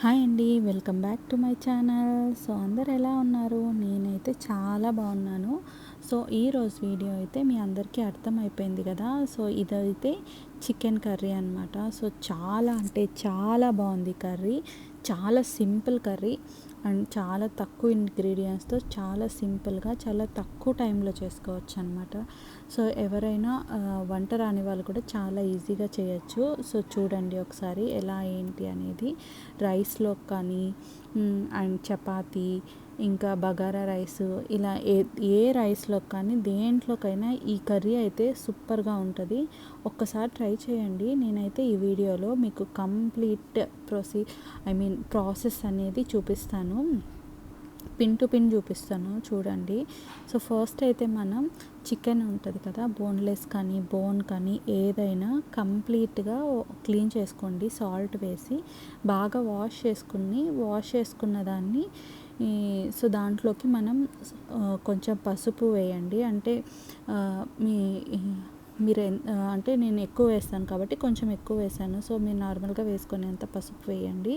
Hi అండి, welcome back to my channel. So అందరు ఎలా ఉన్నారు? నేనైతే చాలా బాగున్నాను. సో ఈరోజు వీడియో అయితే మీ అందరికీ అర్థమైపోయింది కదా. సో ఇదైతే చికెన్ కర్రీ అనమాట. సో చాలా అంటే చాలా బాగుంది కర్రీ. చాలా సింపుల్ కర్రీ అండ్ చాలా తక్కువ ఇంగ్రీడియంట్స్తో చాలా సింపుల్గా చాలా తక్కువ టైంలో చేసుకోవచ్చు అనమాట. సో ఎవరైనా వంట రాని వాళ్ళు కూడా చాలా ఈజీగా చేయొచ్చు. సో చూడండి ఒకసారి ఎలా ఏంటి అనేది. రైస్లో కానీ అండ్ చపాతీ ఇంకా బగారా రైస్ ఇలా ఏ రైస్లో కానీ దేంట్లోకైనా ఈ కర్రీ అయితే సూపర్గా ఉంటుంది. ఒక్కసారి ట్రై చేయండి. నేనైతే ఈ వీడియోలో మీకు కంప్లీట్ ప్రాసెస్ అనేది చూపిస్తాను. పిన్ టు పిన్ చూపిస్తాను చూడండి. సో ఫస్ట్ అయితే మనం చికెన్ ఉంటుంది కదా, బోన్లెస్ కానీ బోన్ కానీ ఏదైనా కంప్లీట్గా క్లీన్ చేసుకోండి. సాల్ట్ వేసి బాగా వాష్ చేసుకున్న దాన్ని సో దాంట్లోకి మనం కొంచెం పసుపు వేయండి. అంటే మీరు అంటే నేను ఎక్కువ వేస్తాను కాబట్టి కొంచెం ఎక్కువ వేసాను. సో మీరు నార్మల్గా వేసుకునేంత పసుపు వేయండి.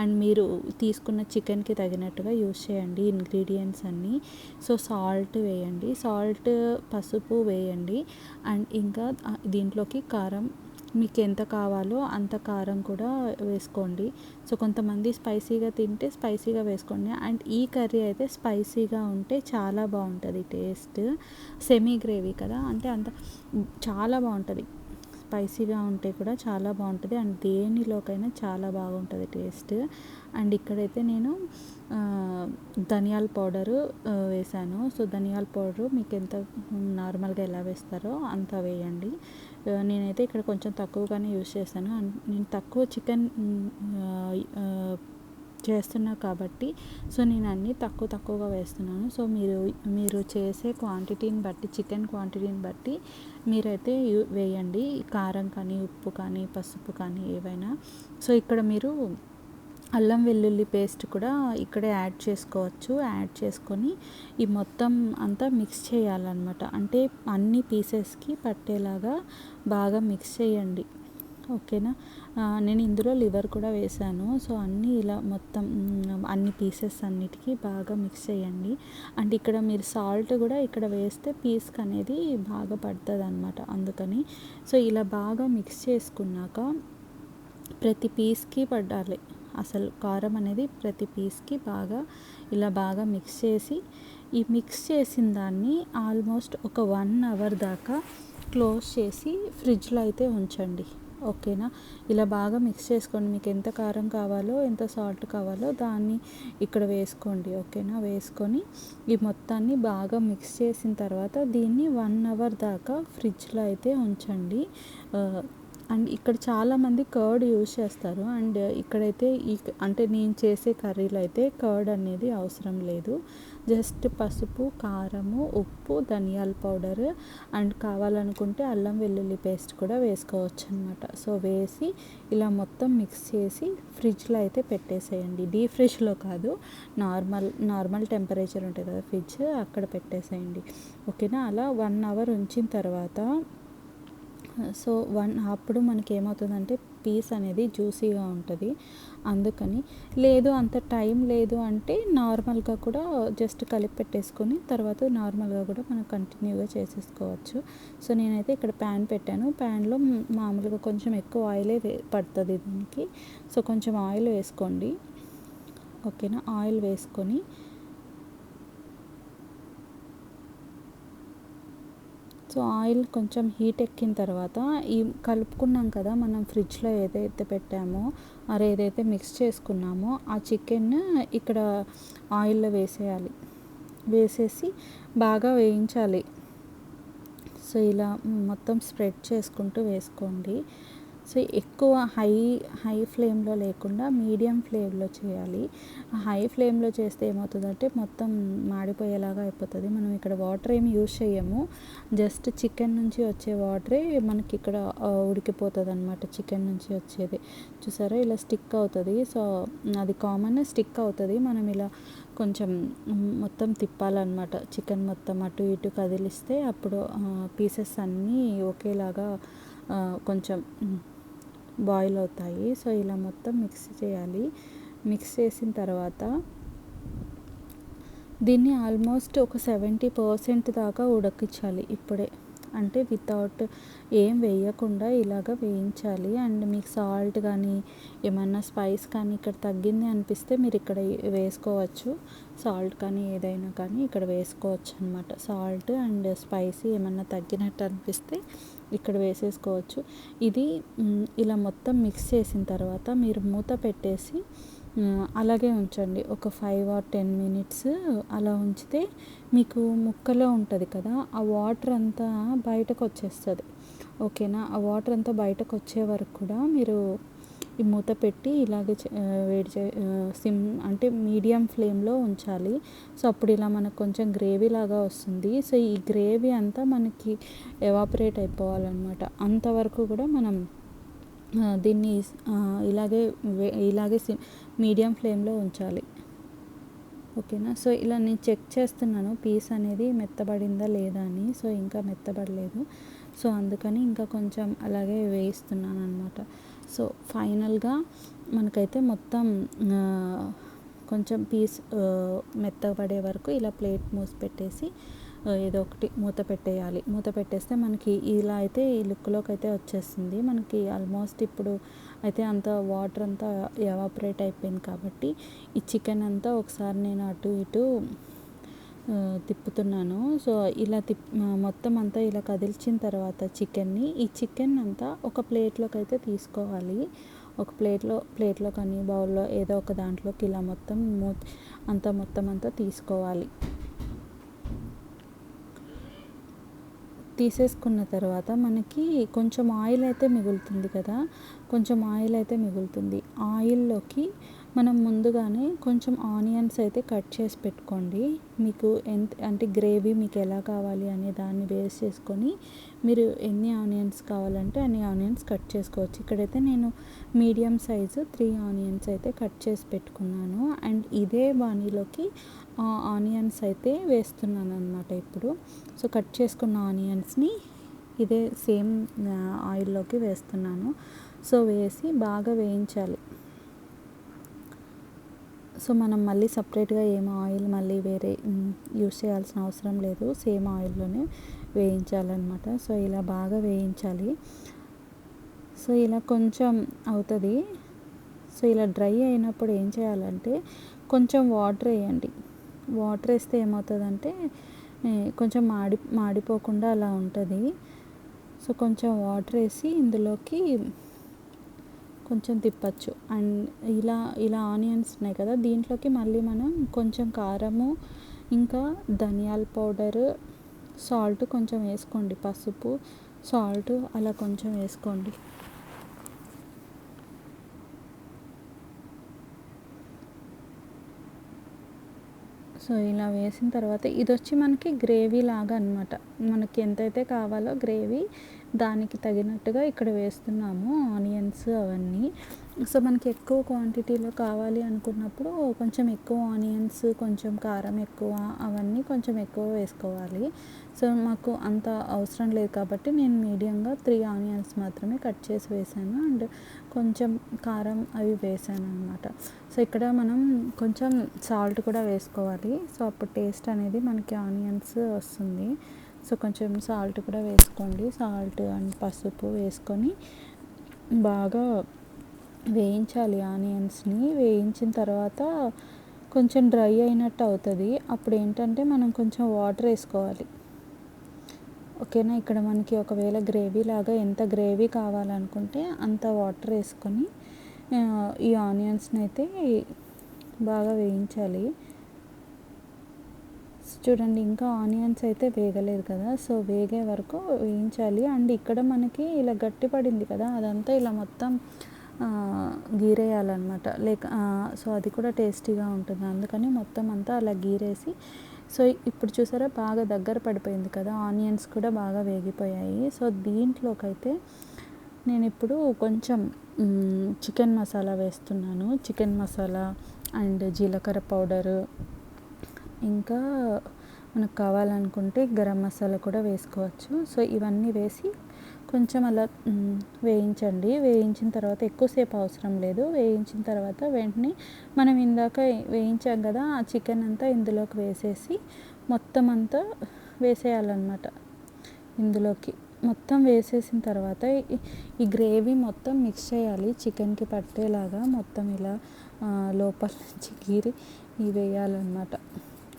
అండ్ మీరు తీసుకున్న చికెన్కి తగినట్టుగా యూస్ చేయండి ఇంగ్రీడియంట్స్ అన్నీ. సో సాల్ట్ వేయండి, సాల్ట్ పసుపు వేయండి. అండ్ ఇంకా దీంట్లోకి కారం మీకు ఎంత కావాలో అంత కారం కూడా వేసుకోండి. సో కొంతమంది స్పైసీగా తింటే స్పైసీగా వేసుకోండి. అండ్ ఈ కర్రీ అయితే స్పైసీగా ఉంటే చాలా బాగుంటుంది టేస్ట్. సెమీ గ్రేవీ కదా, అంటే అంత చాలా బాగుంటుంది. స్పైసీగా ఉంటే కూడా చాలా బాగుంటుంది అండ్ దేనిలోకైనా చాలా బాగుంటుంది టేస్ట్. అండ్ ఇక్కడైతే నేను ధనియాల పౌడరు వేసాను. సో ధనియాల పౌడరు మీకు ఎంత నార్మల్గా ఎలా వేస్తారో అంత వేయండి. నేనైతే ఇక్కడ కొంచెం తక్కువగానే యూస్ చేశాను. నేను తక్కువ చికెన్ చేస్తున్నా కాబట్టి సో నేను అన్నీ తక్కువగా వేస్తున్నాను. సో మీరు చేసే క్వాంటిటీని బట్టి, చికెన్ క్వాంటిటీని బట్టి మీరైతే వేయండి. కారం కానీ ఉప్పు కానీ పసుపు కానీ ఏవైనా. సో ఇక్కడ మీరు అల్లం వెల్లుల్లి పేస్ట్ కూడా ఇక్కడే యాడ్ చేసుకోవచ్చు. యాడ్ చేసుకొని ఈ మొత్తం అంతా మిక్స్ చేయాలన్నమాట. అంటే అన్ని పీసెస్కి పట్టేలాగా బాగా మిక్స్ చేయండి. ఓకేనా. నేను ఇందులో లివర్ కూడా వేసాను. సో అన్నీ ఇలా మొత్తం అన్ని పీసెస్ అన్నిటికీ బాగా మిక్స్ చేయండి. అండ్ ఇక్కడ మీరు సాల్ట్ కూడా ఇక్కడ వేస్తే పీస్కి అనేది బాగా పడుతుంది అనమాట. అందుకని సో ఇలా బాగా మిక్స్ చేసుకున్నాక ప్రతి పీస్కి పడాలి అసలు కారం అనేది. ప్రతి పీస్కి ఇలా బాగా మిక్స్ చేసి ఈ మిక్స్ చేసిన దాన్ని ఆల్మోస్ట్ ఒక 1 అవర్ దాకా క్లోజ్ చేసి ఫ్రిడ్జ్లో అయితే ఉంచండి. ఓకేనా. ఇలా బాగా మిక్స్ చేసుకోండి. మీకు ఎంత కారం కావాలో ఎంత సాల్ట్ కావాలో దాన్ని ఇక్కడ వేసుకోండి. ఓకేనా. వేసుకొని ఈ మొత్తాన్ని బాగా మిక్స్ చేసిన తర్వాత దీన్ని 1 అవర్ దాకా ఫ్రిడ్జ్లో అయితే ఉంచండి. అండ్ ఇక్కడ చాలామంది కర్డ్ యూజ్ చేస్తారు. అండ్ ఇక్కడైతే అంటే నేను చేసే కర్రీలో అయితే కర్డ్ అనేది అవసరం లేదు. జస్ట్ పసుపు, కారము, ఉప్పు, ధనియాల పౌడర్ అండ్ కావాలనుకుంటే అల్లం వెల్లుల్లి పేస్ట్ కూడా వేసుకోవచ్చు అనమాట. సో వేసి ఇలా మొత్తం మిక్స్ చేసి ఫ్రిడ్జ్లో అయితే పెట్టేసేయండి. డీప్ ఫ్రిడ్జ్లో కాదు, నార్మల్ టెంపరేచర్ ఉంటుంది కదా ఫ్రిడ్జ్, అక్కడ పెట్టేసేయండి. ఓకేనా. అలా 1 అవర్ ఉంచిన తర్వాత సో అప్పుడు మనకి ఏమవుతుందంటే పీస్ అనేది జ్యూసీగా ఉంటుంది. అందుకని లేదు అంత టైం లేదు అంటే నార్మల్గా కూడా జస్ట్ కలిపి పెట్టేసుకొని తర్వాత నార్మల్గా కూడా మనం కంటిన్యూగా చేసేసుకోవచ్చు. సో నేనైతే ఇక్కడ ప్యాన్ పెట్టాను. ప్యాన్లో మామూలుగా కొంచెం ఎక్కువ ఆయిలే పడుతుంది దీనికి. సో కొంచెం ఆయిల్ వేసుకోండి. ఓకేనా. ఆయిల్ వేసుకొని సో ఆయిల్ కొంచెం హీట్ ఎక్కిన తర్వాత ఈ కలుపుకున్నాం కదా మనం ఫ్రిడ్జ్లో ఏదైతే పెట్టామో ఏదైతే మిక్స్ చేసుకున్నామో ఆ చికెన్ ఇక్కడ ఆయిల్లో వేసేయాలి. వేసేసి బాగా వేయించాలి. సో ఇలా మొత్తం స్ప్రెడ్ చేసుకుంటూ వేసుకోండి. సో ఎక్కువ హై ఫ్లేమ్లో లేకుండా మీడియం ఫ్లేమ్లో చేయాలి. హై ఫ్లేమ్లో చేస్తే ఏమవుతుందంటే మొత్తం మాడిపోయేలాగా అయిపోతుంది. మనం ఇక్కడ వాటర్ ఏమి యూజ్ చేయము. జస్ట్ చికెన్ నుంచి వచ్చే వాటరే మనకి ఇక్కడ ఉడికిపోతుంది అనమాట. చికెన్ నుంచి వచ్చేది చూసారా ఇలా స్టిక్ అవుతుంది. సో అది కామన్, స్టిక్ అవుతుంది. మనం ఇలా కొంచెం మొత్తం తిప్పాలన్నమాట. చికెన్ మొత్తం అటు ఇటు కదిలిస్తే అప్పుడు పీసెస్ అన్నీ ఒకేలాగా కొంచెం బాయిల్ అవుతాయి. సో ఇలా మొత్తం మిక్స్ చేయాలి. మిక్స్ చేసిన తర్వాత దీన్ని ఆల్మోస్ట్ ఒక 70% దాకా ఉడకించాలి ఇప్పుడే. అంటే వితౌట్ ఏం వేయకుండా ఇలాగ వేయించాలి. అండ్ మీకు సాల్ట్ కానీ ఏమన్నా స్పైస్ కానీ ఇక్కడ తగ్గింది అనిపిస్తే మీరు ఇక్కడ వేసుకోవచ్చు. సాల్ట్ కానీ ఏదైనా కానీ ఇక్కడ వేసుకోవచ్చు అనమాట. సాల్ట్ అండ్ స్పైసీ ఏమన్నా తగ్గినట్టు అనిపిస్తే ఇక్కడ వేసేసుకోవచ్చు. ఇది ఇలా మొత్తం మిక్స్ చేసిన తర్వాత మీరు మూత పెట్టేసి అలాగే ఉంచండి. ఒక 5 or 10 minutes అలా ఉంచితే మీకు ముక్కలో ఉంటుంది కదా, ఆ వాటర్ అంతా బయటకు వచ్చేస్తుంది. ఓకేనా, ఆ వాటర్ అంతా బయటకు వచ్చే వరకు కూడా మీరు ఈ మూత పెట్టి ఇలాగే వేడి సిమ్ అంటే మీడియం ఫ్లేమ్లో ఉంచాలి. సో అప్పుడు ఇలా మనకు కొంచెం గ్రేవీ లాగా వస్తుంది. సో ఈ గ్రేవీ అంతా మనకి ఎవాపరేట్ అయిపోవాలన్నమాట. అంతవరకు కూడా మనం దీన్ని ఇలాగే మీడియం ఫ్లేమ్లో ఉంచాలి. ఓకేనా. సో ఇలా నేను చెక్ చేస్తున్నాను పీస్ అనేది మెత్తబడిందా లేదా అని. సో ఇంకా మెత్తబడలేదు. సో అందుకని ఇంకా కొంచెం అలాగే వేయిస్తున్నాను అనమాట. సో ఫైనల్గా మనకైతే మొత్తం కొంచెం పీస్ మెత్తబడే వరకు ఇలా ప్లేట్ మూసి పెట్టేసి ఏదో ఒకటి మూత పెట్టేయాలి. మూత పెట్టేస్తే మనకి ఇలా అయితే ఈ లుక్లోకి అయితే వచ్చేస్తుంది. మనకి ఆల్మోస్ట్ ఇప్పుడు అయితే అంత వాటర్ అంతా ఎవాపరేట్ అయిపోయింది కాబట్టి ఈ చికెన్ అంతా ఒకసారి నేను అటు ఇటు తిప్పుతున్నాను. సో ఇలా మొత్తం అంతా ఇలా కదిల్చిన తర్వాత ఈ చికెన్ అంతా ఒక ప్లేట్లోకి అయితే తీసుకోవాలి. ఒక ప్లేట్లో కానీ బౌల్లో ఏదో ఒక దాంట్లోకి ఇలా మొత్తం అంతా తీసుకోవాలి. తీసేసుకున్న తర్వాత మనకి కొంచెం ఆయిల్ అయితే మిగులుతుంది కదా, ఆయిల్లోకి మనం ముందుగానే కొంచెం ఆనియన్స్ అయితే కట్ చేసి పెట్టుకోండి. మీకు అంటే గ్రేవీ మీకు ఎలా కావాలి అనే దాన్ని బేస్ చేసుకొని మీరు ఎన్ని ఆనియన్స్ కావాలంటే అన్ని ఆనియన్స్ కట్ చేసుకోవచ్చు. ఇక్కడైతే నేను మీడియం సైజు 3 ఆనియన్స్ అయితే కట్ చేసి పెట్టుకున్నాను. అండ్ ఇదే బాణీలోకి ఆనియన్స్ అయితే వేస్తున్నాను అనమాట ఇప్పుడు. సో కట్ చేసుకున్న ఆనియన్స్ని ఇదే సేమ్ ఆయిల్లోకి వేస్తున్నాను. సో వేసి బాగా వేయించాలి. సో మనం మళ్ళీ సపరేట్గా ఆయిల్ మళ్ళీ వేరే యూస్ చేయాల్సిన అవసరం లేదు. సేమ్ ఆయిల్లోనే వేయించాలన్నమాట. సో ఇలా బాగా వేయించాలి. సో ఇలా కొంచెం అవుతుంది. సో ఇలా డ్రై అయినప్పుడు ఏం చేయాలంటే కొంచెం వాటర్ వేయండి. వాటర్ వేస్తే ఏమవుతుందంటే కొంచెం మాడిపోకుండా అలా ఉంటుంది. సో కొంచెం వాటర్ వేసి ఇందులోకి కొంచెం తిప్పచ్చు. అండ్ ఇలా ఆనియన్స్ ఉన్నాయి కదా, దీంట్లోకి మళ్ళీ మనం కొంచెం కారము, ఇంకా ధనియాల పౌడరు, సాల్ట్ కొంచెం వేసుకోండి. పసుపు, సాల్ట్ అలా కొంచెం వేసుకోండి. సో ఇలా వేసిన తర్వాత ఇది వచ్చి మనకి గ్రేవీ లాగా అనమాట. మనకి ఎంతైతే కావాలో గ్రేవీ దానికి తగినట్టుగా ఇక్కడ వేస్తున్నాము ఆనియన్స్ అవన్నీ. సో మనకి ఎక్కువ క్వాంటిటీలో కావాలి అనుకున్నప్పుడు కొంచెం ఎక్కువ ఆనియన్స్, కొంచెం కారం ఎక్కువ, అవన్నీ కొంచెం ఎక్కువ వేసుకోవాలి. సో మాకు అంత అవసరం లేదు కాబట్టి నేను మీడియంగా 3 ఆనియన్స్ మాత్రమే కట్ చేసి వేసాను. అండ్ కొంచెం కారం అవి వేసాను అనమాట. సో ఇక్కడ మనం కొంచెం సాల్ట్ కూడా వేసుకోవాలి. సో అప్పుడు టేస్ట్ అనేది మనకి ఆనియన్స్ వస్తుంది. సో కొంచెం సాల్ట్ కూడా వేసుకోండి. సాల్ట్ అండ్ పసుపు వేసుకొని బాగా వేయించాలి ఆనియన్స్ని. వేయించిన తర్వాత కొంచెం డ్రై అయినట్టు అవుతుంది. అప్పుడు ఏంటంటే మనం కొంచెం వాటర్ వేసుకోవాలి. ఓకేనా. ఇక్కడ మనకి ఒకవేళ గ్రేవీ లాగా ఎంత గ్రేవీ కావాలనుకుంటే అంత వాటర్ వేసుకొని ఈ ఆనియన్స్ని అయితే బాగా వేయించాలి. చూడండి ఇంకా ఆనియన్స్ అయితే వేగలేదు కదా, సో వేగే వరకు వేయించాలి. అండ్ ఇక్కడ మనకి ఇలా గట్టి పడింది కదా, అదంతా ఇలా మొత్తం గీరేయాలన్నమాట. సో అది కూడా టేస్టీగా ఉంటుంది. అందుకని మొత్తం అంతా అలా గీరేసి, సో ఇప్పుడు చూసారా బాగా దగ్గర పడిపోయింది కదా, ఆనియన్స్ కూడా బాగా వేగిపోయాయి. సో దీంట్లోకైతే నేను ఇప్పుడు కొంచెం చికెన్ మసాలా వేస్తున్నాను. చికెన్ మసాలా అండ్ జీలకర్ర పౌడరు, ఇంకా మనకు కావాలనుకుంటే గరం మసాలా కూడా వేసుకోవచ్చు. సో ఇవన్నీ వేసి కొంచెం అలా వేయించండి. వేయించిన తర్వాత ఎక్కువసేపు అవసరం లేదు. వేయించిన తర్వాత వెంటనే మనం ఇందాక వేయించాం కదా, ఆ చికెన్ అంతా ఇందులోకి వేసేసి మొత్తం అంతా వేసేయాలన్నమాట. ఇందులోకి మొత్తం వేసేసిన తర్వాత ఈ గ్రేవీ మొత్తం మిక్స్ చేయాలి, చికెన్కి పట్టేలాగా మొత్తం ఇలా లోపల నుంచి గీరి వేయాలన్నమాట.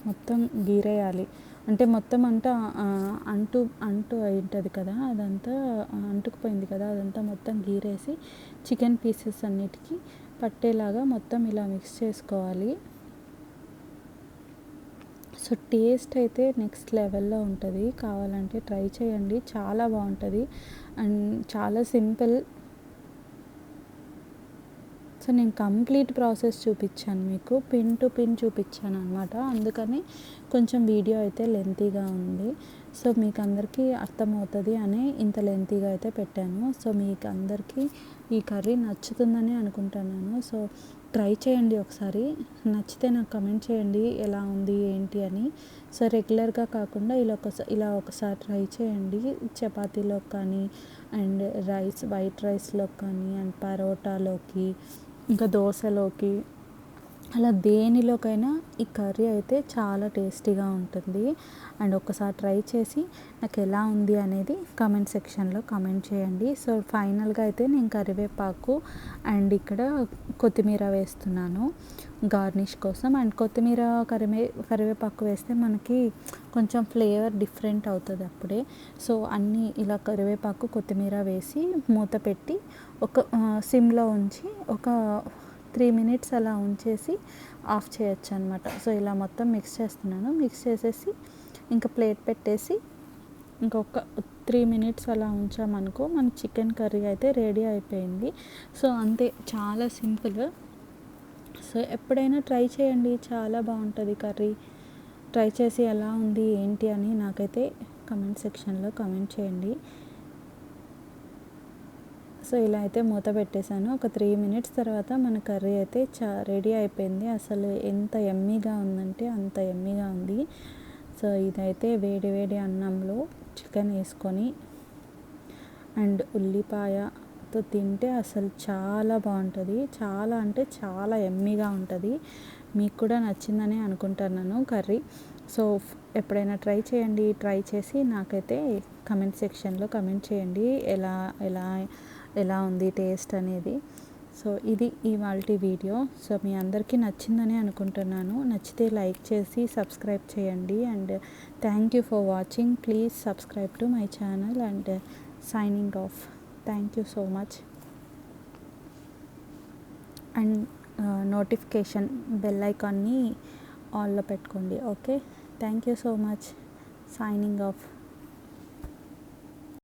మొత్తం గీరేయాలి, అంటే మొత్తం అంతా అంటు అంటు ఉంటుంది కదా, అదంతా అంటుకుపోయింది కదా, అదంతా మొత్తం గీరేసి చికెన్ పీసెస్ అన్నిటికీ పట్టేలాగా మొత్తం ఇలా మిక్స్ చేసుకోవాలి. సో టేస్ట్ అయితే నెక్స్ట్ లెవెల్లో ఉంటుంది. కావాలంటే ట్రై చేయండి, చాలా బాగుంటుంది అండ్ చాలా సింపుల్. సో నేను కంప్లీట్ ప్రాసెస్ చూపించాను మీకు, పిన్ టు పిన్ చూపించాను అనమాట. అందుకని కొంచెం వీడియో అయితే లెంతీగా ఉంది. సో మీకు అందరికీ అర్థమవుతుంది అని ఇంత లెంతీగా అయితే పెట్టాను. సో మీకు అందరికీ ఈ కర్రీ నచ్చుతుందని అనుకుంటున్నాను. సో ట్రై చేయండి ఒకసారి, నచ్చితే నాకు కమెంట్ చేయండి ఎలా ఉంది ఏంటి అని. సో రెగ్యులర్గా కాకుండా ఇలా ఒకసారి ట్రై చేయండి, చపాతీలోకి కానీ అండ్ వైట్ రైస్లోకి కానీ అండ్ పరోటాలోకి ఇంకా దోశలోకి అలా దేనిలోకైనా ఈ కర్రీ అయితే చాలా టేస్టీగా ఉంటుంది. అండ్ ఒకసారి ట్రై చేసి నాకు ఎలా ఉంది అనేది కామెంట్ సెక్షన్లో కామెంట్ చేయండి. సో ఫైనల్గా అయితే నేను కరివేపాకు అండ్ ఇక్కడ కొత్తిమీర వేస్తున్నాను గార్నిష్ కోసం. అండ్ కొత్తిమీర కరివేపాకు వేస్తే మనకి కొంచెం ఫ్లేవర్ డిఫరెంట్ అవుతుంది అప్పుడే. సో అన్నీ ఇలా కరివేపాకు కొత్తిమీర వేసి మూత పెట్టి ఒక సిమ్లో ఉంచి ఒక 3 minutes అలా ఉంచేసి ఆఫ్ చేయొచ్చు అనమాట. సో ఇలా మొత్తం మిక్స్ చేస్తున్నాను, మిక్స్ చేసేసి ఇంకా ప్లేట్ పెట్టేసి ఇంకొక 3 minutes అలా ఉంచామనుకో మన చికెన్ కర్రీ అయితే రెడీ అయిపోయింది. సో అంతే, చాలా సింపుల్. సో ఎప్పుడైనా ట్రై చేయండి, చాలా బాగుంటుంది కర్రీ. ట్రై చేసి ఎలా ఉంది ఏంటి అని నాకైతే కమెంట్ సెక్షన్లో కమెంట్ చేయండి. సో ఇలా అయితే మూత పెట్టేశాను. ఒక 3 minutes తర్వాత మన కర్రీ అయితే రెడీ అయిపోయింది. అసలు ఎంత యమ్మీగా ఉందంటే అంత యమ్మీగా ఉంది. సో ఇదైతే వేడి వేడి అన్నంలో చికెన్ వేసుకొని అండ్ ఉల్లిపాయతో తింటే అసలు చాలా బాగుంటుంది. చాలా అంటే చాలా యమ్మీగా ఉంటుంది. మీకు కూడా నచ్చిందని అనుకుంటున్నాను కర్రీ. సో ఎప్పుడైనా ట్రై చేయండి, ట్రై చేసి నాకైతే కమెంట్ సెక్షన్లో కమెంట్ చేయండి ఎలా ఉంది టేస్ట్ అనేది. సో ఇది ఇవాల్టి వీడియో. సో మీ అందరికీ నచ్చిందని అనుకుంటున్నాను. నచ్చితే లైక్ చేసి సబ్స్క్రైబ్ చేయండి. And thank you for watching. Please subscribe to my channel and signing off. Thank you so much. And notification bell ఐకాన్ని ఆన్లో పెట్టుకోండి. Okay, thank you so much. Signing off.